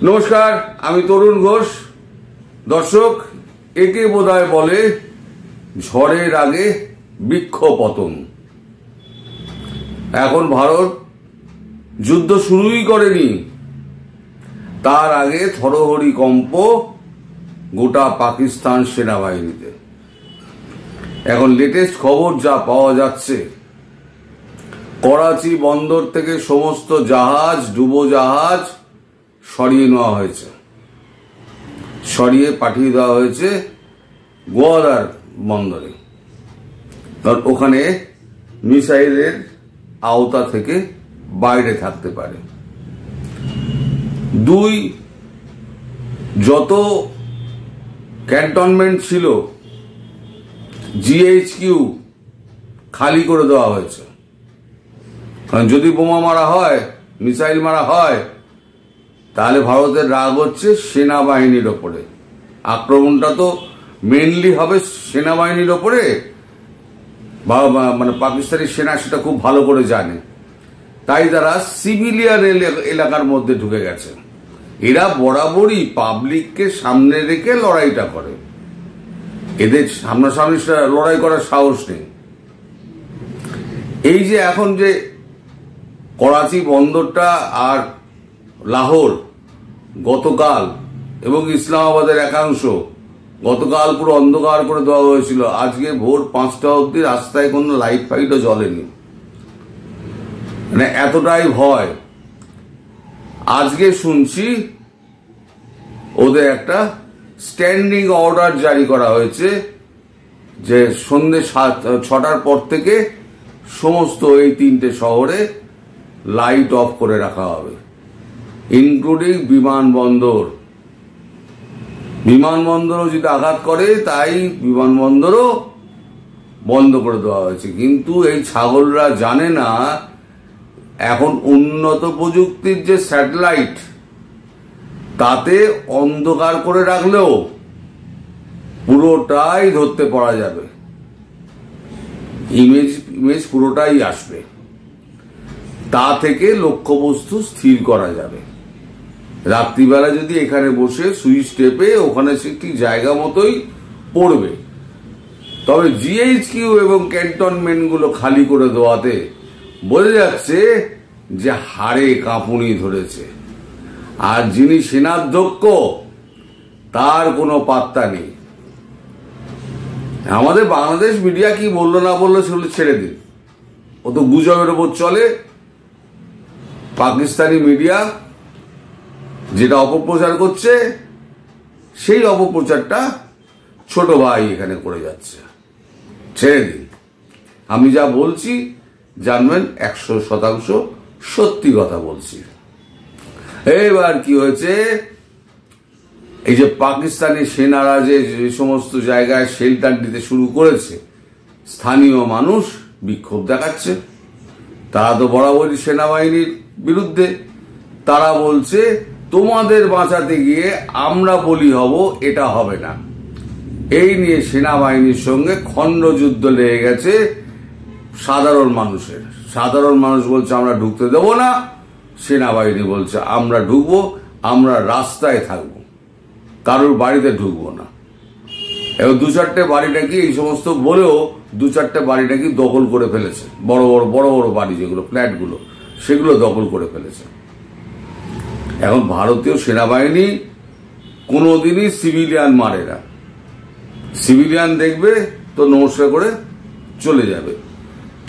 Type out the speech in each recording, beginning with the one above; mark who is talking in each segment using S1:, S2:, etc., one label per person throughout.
S1: নমস্কার, আমি তরুণ ঘোষ। দর্শক, একে বোধহয় বলে ঝড়ের আগে বৃক্ষ পতন। এখন ভারত যুদ্ধ শুরুই করেনি, তার আগে থরহরি কম্প গোটা পাকিস্তান সেনাবাহিনীতে। এখন লেটেস্ট খবর যা পাওয়া যাচ্ছে, করাচি বন্দর থেকে সমস্ত জাহাজ, ডুবোজাহাজ সরিয়ে নেওয়া হয়েছে, সরিয়ে পাঠিয়ে দেওয়া হয়েছে গোয়ালার বন্দরে, কারণ ওখানে মিসাইলের আওতা থেকে বাইরে থাকতে পারে। দুই, যত ক্যান্টনমেন্ট ছিল জিএইচকিউ খালি করে দেওয়া হয়েছে, কারণ যদি বোমা মারা হয়, মিসাইল মারা হয়, তাহলে ভারতের রাগ হচ্ছে সেনাবাহিনীর ওপরে। আক্রমণটা তো মেনলি হবে সেনাবাহিনীর ওপরে, মানে পাকিস্তানি সেনা সেটা খুব ভালো করে জানে। তাই তারা সিভিলিয়ান এলাকার মধ্যে ঢুকে গেছে। এরা বরাবরই পাবলিককে সামনে রেখে লড়াইটা করে, এদের সামনাসামনি লড়াই করার সাহস নেই। এই যে এখন যে করাচি বন্দরটা আর লাহোর গতকাল এবং ইসলামাবাদের একাংশ গতকাল পুরো অন্ধকার করে দেওয়া হয়েছিল। আজকে ভোর 5টা অবধি রাস্তায় কোনো লাইট ফাইটও জ্বলেনি, মানে এতটাই ভয়। আজকে শুনছি ওদের একটা স্ট্যান্ডিং অর্ডার জারি করা হয়েছে যে সন্ধ্যে 6টার পর থেকে সমস্ত এই 3টে শহরে লাইট অফ করে রাখা হবে, ইনক্লুডিং বিমানবন্দর। বিমানবন্দরও যদি আঘাত করে, তাই বিমানবন্দরও বন্ধ করে দেওয়া হয়েছে। কিন্তু এই ছাগলরা জানে না, এখন উন্নত প্রযুক্তির যে স্যাটেলাইট, তাতে অন্ধকার করে রাখলেও পুরোটাই ধরতে পারা যাবে, ইমেজ পুরোটাই আসবে, তা থেকে লক্ষ্যবস্তু স্থির করা যাবে। রাত্রিবেলা যদি এখানে বসে সুইচ টেপে, ওখানে সে ঠিক জায়গা মতোই পড়বে। তবে জিএইচকিউ এবং ক্যান্টনমেন্টগুলো খালি করে দেওয়াতে বোঝা যাচ্ছে যে হাড়ে কাঁপুনি ধরেছে, আর যিনি সেনাধ্যক্ষ তার কোনো পাত্তা নেই। আমাদের বাংলাদেশ মিডিয়া কি বললো না বললো সেগুলো ছেড়ে দিন, ও তো গুজবের ওপর চলে। পাকিস্তানি মিডিয়া যেটা অপপ্রচার করছে, সেই অপপ্রচারটা ছোট ভাই এখানে করে যাচ্ছে, ছেড়ে দিন। আমি যা বলছি জানবেন 100% সত্যি কথা বলছি। এবার কি হয়েছে, এই যে পাকিস্তানি সেনারা যে সমস্ত জায়গায় শেল্টার দিতে শুরু করেছে, স্থানীয় মানুষ বিক্ষোভ দেখাচ্ছে। তারা তো বরাবরই সেনাবাহিনীর বিরুদ্ধে। তারা বলছে, তোমাদের বাঁচাতে গিয়ে আমরা বলি হব, এটা হবে না। এই নিয়ে সেনাবাহিনীর সঙ্গে খণ্ডযুদ্ধ লেগে গেছে সাধারণ মানুষের। সাধারণ মানুষ বলছে আমরা ঢুকতে দেব না, সেনাবাহিনী বলছে আমরা ঢুকবো, আমরা রাস্তায় থাকবো, কারোর বাড়িতে ঢুকবো না। এবং 2-4টে বাড়ি নাকি এই সমস্ত বলেও 2-4টে বাড়ি নাকি দখল করে ফেলেছে, বড় বড় বাড়ি যেগুলো ফ্ল্যাটগুলো, সেগুলো দখল করে ফেলেছে। এখন ভারতীয় সেনাবাহিনী কোনোদিনই সিভিলিয়ান মারে না, সিভিলিয়ান দেখবে তো নমস্কার করে চলে যাবে।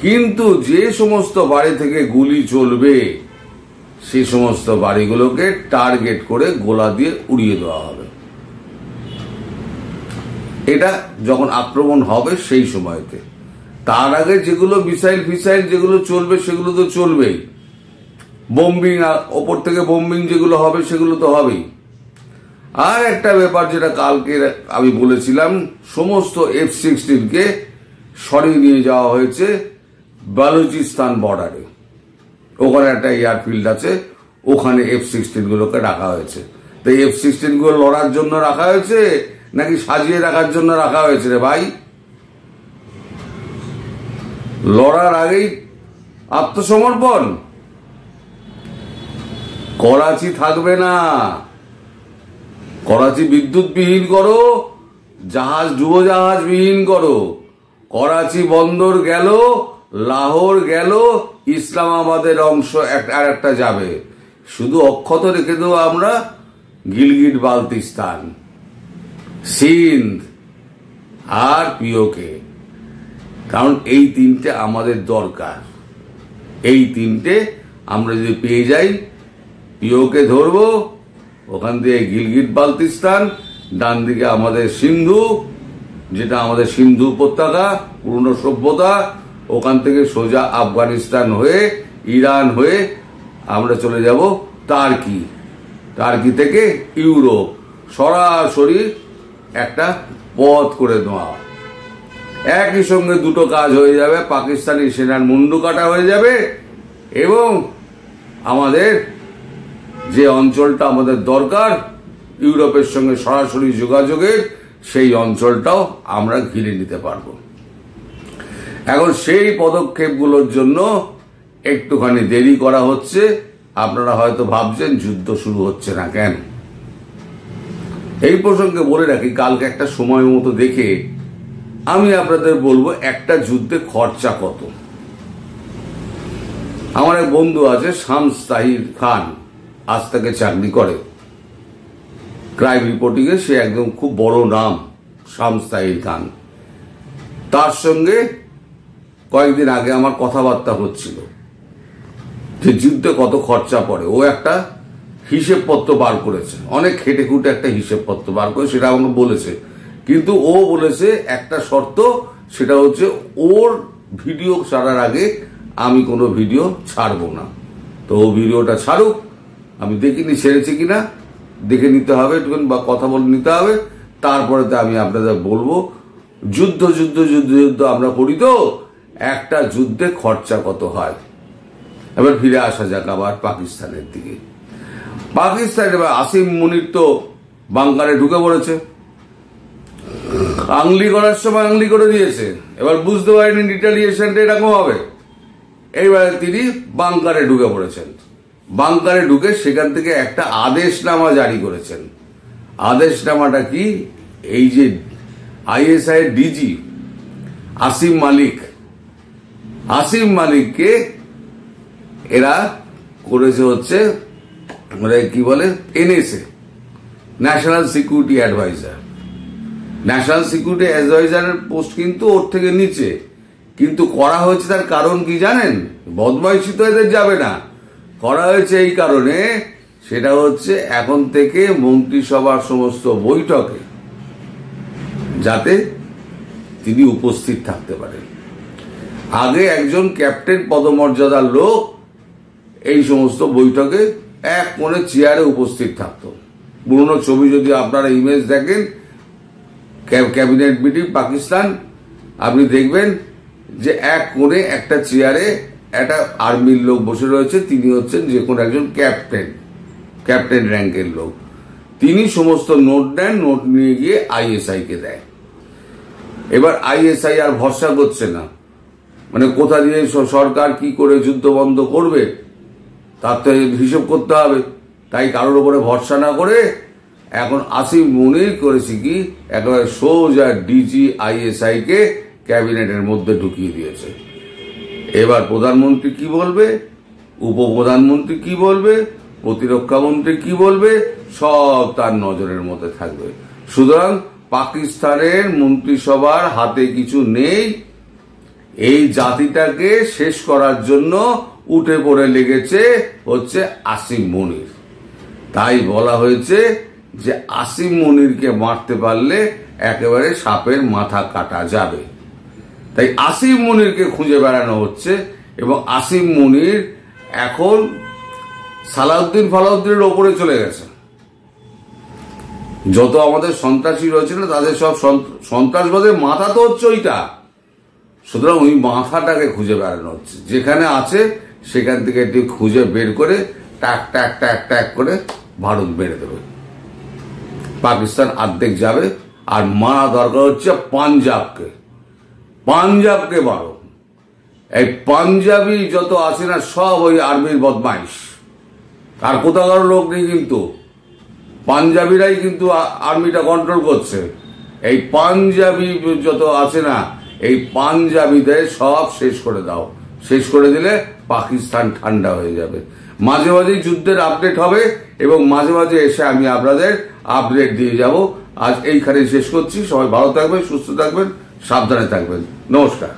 S1: কিন্তু যে সমস্ত বাড়ি থেকে গুলি চলবে, সেই সমস্ত বাড়িগুলোকে টার্গেট করে গোলা দিয়ে উড়িয়ে দেওয়া হবে। এটা যখন আক্রমণ হবে সেই সময়তে। তার আগে যেগুলো মিসাইল ফিসাইল যেগুলো চলবে, সেগুলো তো চলবেই। বোম্বিং, ওপর থেকে বোম্বিং যেগুলো হবে, সেগুলো তো হবেই। আর একটা ব্যাপার যেটা কালকে আমি বলেছিলাম, সমস্ত F-16কে সরিয়ে নিয়ে যাওয়া হয়েছে বালুচিস্তান বর্ডারে। ওখানে একটা এয়ারফিল্ড আছে, ওখানে F-16 গুলোকে রাখা হয়েছে। তো F-16 গুলো লড়ার জন্য রাখা হয়েছে নাকি সাজিয়ে রাখার জন্য রাখা হয়েছে রে ভাই? লড়ার আগেই আত্মসমর্পণ। করাচি থাকবে না, করাচি বিদ্যুৎবিহীন করো, জাহাজ ডুবোজাহাজ বিহীন করো, করাচি বন্দর গেল, লাহোর গেল, ইসলামাবাদের অংশ আর একটা যাবে, শুধু অক্ষত রেখে দেবো আমরা গিলগিট বালতিস্তান, সিন্ধ আর পিওকে। কারণ এই তিনটে আমাদের দরকার। এই তিনটে আমরা যদি পেয়ে যাই, পিওকে ধরবো, ওখান দিয়ে গিলগিট বালতিস্তান, ডান দিকে আমাদের সিন্ধু, যেটা আমাদের সিন্ধু উপত্যকা পুরনো সভ্যতা, ওখান থেকে সোজা আফগানিস্তান হয়ে ইরান হয়ে আমরা চলে যাব টার্কি, টার্কি থেকে ইউরোপ, সরাসরি একটা পথ করে দেওয়া। একই সঙ্গে দুটো কাজ হয়ে যাবে, পাকিস্তানি সেনার মুন্ডু কাটা হয়ে যাবে এবং আমাদের যে অঞ্চলটা আমাদের দরকার ইউরোপের সঙ্গে সরাসরি যোগাযোগের, সেই অঞ্চলটাও আমরা ঘিরে নিতে পারবো। এখন সেই পদক্ষেপগুলোর জন্য একটুখানি দেরি করা হচ্ছে। আপনারা হয়তো ভাবছেন যুদ্ধ শুরু হচ্ছে না কেন। এই প্রসঙ্গে বলে রাখি, কালকে একটা সময় মতো দেখে আমি আপনাদের বলবো একটা যুদ্ধে খরচা কত। আমার এক বন্ধু আছে শামস তাহির খান, আজ তাকে চাকরি করে ক্রাইম রিপোর্টিং এ, সে একদম খুব বড় নাম শামস তাহির খান। তার সঙ্গে কয়েকদিন আগে আমার কথাবার্তা হচ্ছিল যে যুদ্ধে কত খরচা পড়ে। ও একটা হিসেবপত্র বার করেছে, অনেক খেটে খুঁটে একটা হিসেবপত্র বার করে সেটা আমাকে বলেছে। কিন্তু ও বলেছে একটা শর্ত, সেটা হচ্ছে ওর ভিডিও ছাড়ার আগে আমি কোনো ভিডিও ছাড়বো না। তো ও ভিডিওটা ছাড়ুক, আমি দেখিনি ছেড়েছে কিনা দেখে নিতে হবে, একটুখানি বা কথা বলে নিতে হবে, তারপরে তো আমি আপনাদের বলবো যুদ্ধ যুদ্ধ যুদ্ধ যুদ্ধ আমরা করি তো একটা যুদ্ধে খরচা কত হয়। এবার ফিরে আসা যাক আবার পাকিস্তানের দিকে। পাকিস্তানের আসিম মুনির তো বাংকারে ঢুকে পড়েছে, আংলি করার সময় আংলি করে দিয়েছে, এবার বুঝতে পারেনি রিটালিয়েশনটা এরকম হবে। এইবারে তিনি বাংকারে ঢুকে পড়েছেন, বাংকারে ঢুকে সেখান থেকে একটা আদেশনামা জারি করেছেন। আদেশনামাটা কি, এই যে আইএসআই এর ডিজি আসিম মালিককে এরা করেছে হচ্ছে মানে কি বলে NSA, national security adviser. National security অ্যাডভাইজারের পোস্ট কিন্তু ওর থেকে নিচে, কিন্তু করা হয়েছে তার কারণ কি জানেন? বদমাইশি তো এদের যাবে না, করা হয়েছে এই কারণে, সেটা হচ্ছে এখন থেকে মন্ত্রিসভার সমস্ত বৈঠকে যাতে তিনি উপস্থিত থাকতে পারেন। আগে একজন ক্যাপ্টেন পদমর্যাদার লোক এই সমস্ত বৈঠকে এক কোণে চেয়ারে উপস্থিত থাকতো। পুরনো ছবি যদি আপনারা ইমেজ দেখেন, ক্যাবিনেট মিটিং পাকিস্তান, আপনি দেখবেন যে এক কোণে একটা চেয়ারে একটা আর্মির লোক বসে রয়েছে, তিনি হচ্ছেন যে কোনো একজন ক্যাপ্টেন র্যাঙ্কের লোক। তিনি সমস্ত নোট নেন, নোট নিয়ে গিয়ে আইএসআই কে দেয়। এবার আইএসআই আর ভরসা করছে না, মানে কোথা দিয়ে সরকার কি করে যুদ্ধ বন্ধ করবে তার তো হিসেব করতে হবে। তাই কারোর উপরে ভরসা না করে এখন আসিম মুনির করেছে কি, একেবারে সোজা ডিজি আইএসআই কে ক্যাবিনেটের মধ্যে ঢুকিয়ে দিয়েছে। এবার প্রধানমন্ত্রী কি বলবে, উপপ্রধানমন্ত্রী কি বলবে, প্রতিরক্ষা মন্ত্রী কি বলবে, সব তার নজরের মধ্যে থাকবে। সুতরাং পাকিস্তানের মন্ত্রিসভার হাতে কিছু নেই, এই জাতিটাকে শেষ করার জন্য উঠে পড়ে লেগেছে হচ্ছে আসিম মুনির। তাই বলা হয়েছে যে আসিম মুনিরকে মারতে পারলে একেবারে সাপের মাথা কাটা যাবে। তাই আসিম মুনিরকে খুঁজে বেড়ানো হচ্ছে এবং আসিম মুনির এখন সালাউদ্দিনের ওপরে চলে গেছে। যত আমাদের সন্ত্রাসী রয়েছে না, তাদের সব সন্ত্রাসবাদের মাথা তো হচ্ছে ওইটা। সুতরাং ওই মাথাটাকে খুঁজে বেড়ানো হচ্ছে, যেখানে আছে সেখান থেকে একটু খুঁজে বের করে টাক টাক টাক টাক করে ভারত মেরে দেবে। পাকিস্তান অর্ধেক যাবে, আর মারা দরকার হচ্ছে পাঞ্জাবকে মারো। এই পাঞ্জাবি যত আছে না সব ওই আর্মির বদমাইশ, আর কোথাকার লোক নেই কিন্তু। পাঞ্জাবিরাই কিন্তু আর্মিটা কন্ট্রোল করছে। এই পাঞ্জাবি যত আছে না, এই পাঞ্জাবিদের সব শেষ করে দাও। শেষ করে দিলে পাকিস্তান ঠান্ডা হয়ে যাবে। মাঝে মাঝে যুদ্ধের আপডেট হবে এবং মাঝে মাঝে এসে আমি আপনাদের আপডেট দিয়ে যাব। আজ এইখানে শেষ করছি। সবাই ভালো থাকবেন, সুস্থ থাকবেন, সাবধানে থাকবেন। নমস্কার।